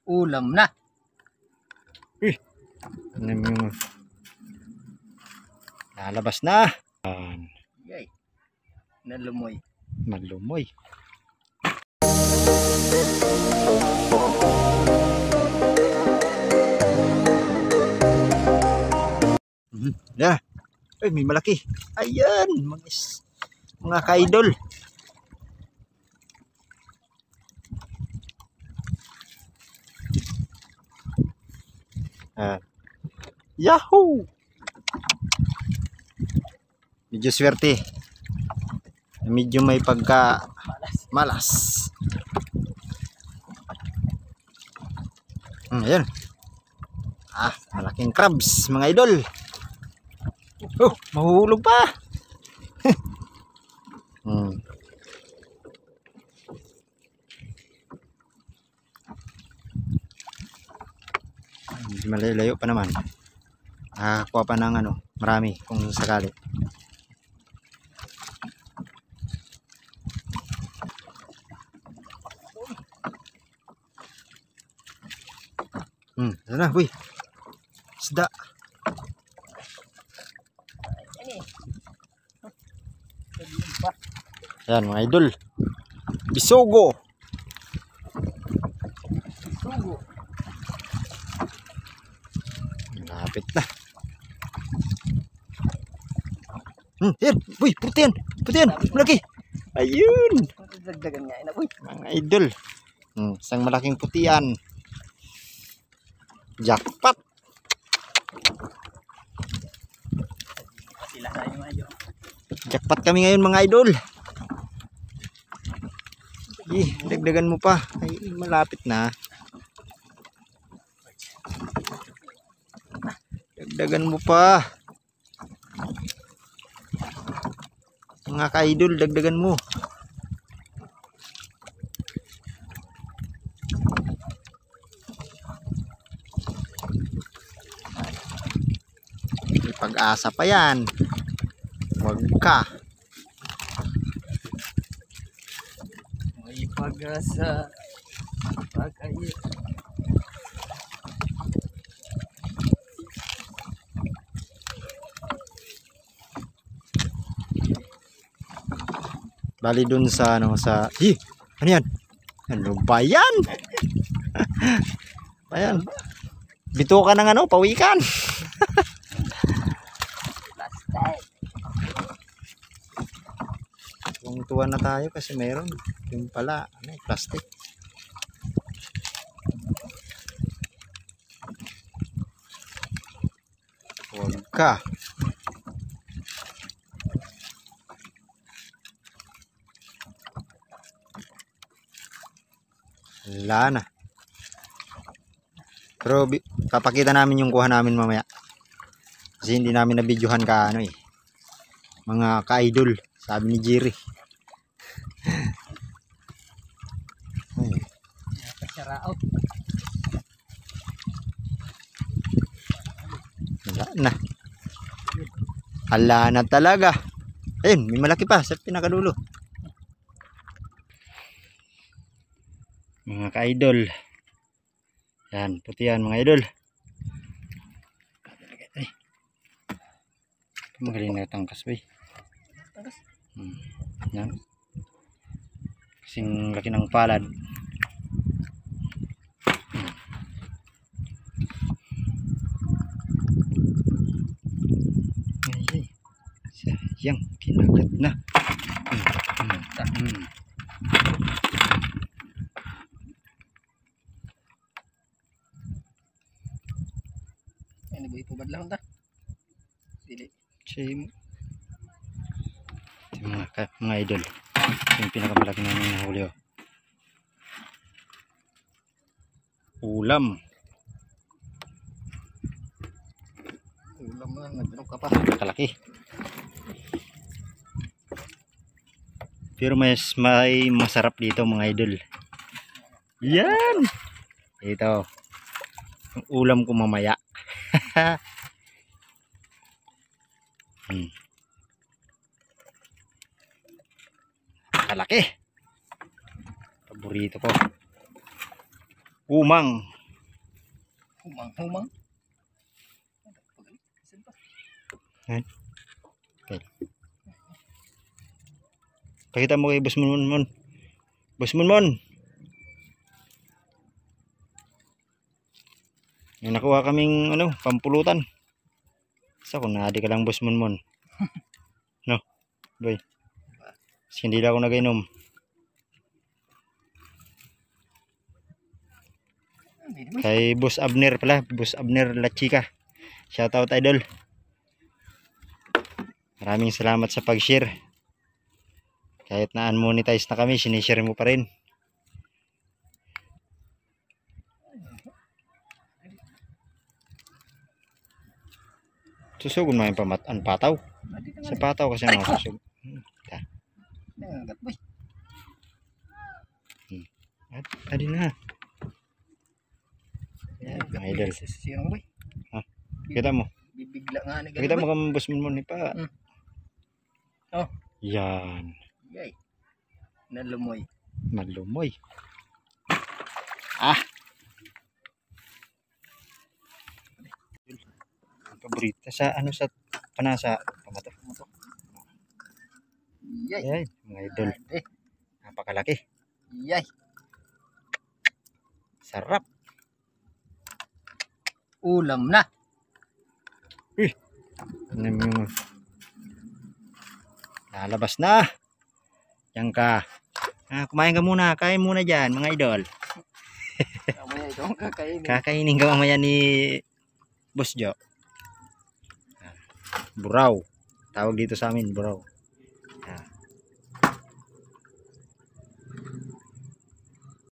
Ulam na. Ano yung lalabas na. Yay. Nalumoy. Malumoy. Yeah. Ay, may malaki. Ayan, mga ka-idol. Yahoo! Medyo swerte. Medyo may pagka malas. Ayan. Malaking crabs, mga idol. Oh, mahuhulog pa. Malayo pa naman. Kuha pa ng marami kung sakali. Ano na, uy. Isda. Ayan, mga idol. Bisogo. Malapit na. Yan. Uy, putihan. Putihan. Malaki. Ayun. Dagdagan nga ina, uy. Mga idol. Isang malaking putihan. Jackpot. Sila tayo mga idol. Jackpot kami ngayon, mga idol. Dagdagan mo pa. Ay, malapit na. Dagdagan mo pa. Mga ka-idol, dagdagan mo. May pag-asa pa yan. Huwag ka. May pag-asa. Pag-ayi. Bali dun sa ano yan? Ano ba yan? Ayan. Bito ka ng pawikan. Kung tuwa na tayo kasi meron. Yung pala, plastic. Huwag ka. Wala na. Pero papakita namin yung kuha namin mamaya. Kasi hindi namin na-videohan ka mga ka-idol, sabi ni Jerry. Wala na. Hala na talaga. Ayun, may malaki pa sa pinakadulo. Mga ka-idol. Yan, puti yan mga idol. Magaling na tangkas ba yan. Kasing laki ng palad. Sayang, kinagat na. Ano ba ito badlang ta? Sili. Same. Mga idol. Yung pinakamalaki namin nahuli. Ulam. Ulam mo lang, nagtanong ka pa. Kalaki. Pero may masarap dito mga idol. Yan. Ito. Ang ulam ko mamaya. Kalaki. Paborito ko. Umang. Humang-humang. Saan pa? Pakita mo kay Boss Munmon. Boss Munmon. May nakuha kaming pampulutan. Sa kung naadi ka lang Boss Munmon. No, boy. Kasi hindi lang ako nag-inom. Hindi naman. Kay Boss Abner pala, Boss Abner La Chica. Shoutout idol. Maraming salamat sa pag-share. Kahit na unmonetize na kami, sinishare mo pa rin. Susugon mo yung pataw. Adi ka Sa nga. pataw kasi ang susug. Nangangat boy. Adi na. Yan, mga idol. Sirang boy. Kita mo. Bibigla nga ni Kita mo kang Boss Munmon pa. Oh. Yan. Yay. Nalumoy. Malumoy. Paborito sa sa panasa pamato. Yay. Ay, mga idol. Eh. Napakalaki. Yay. Sarap. Ulam na. Ano yung lalabas na. Yan ka. Kumain ka muna. Kain muna dyan, mga idol. Mamaya ito ang kakainin. Kakainin ka mamaya ni Boss Jo. Buraw. Tawag dito sa amin, buraw.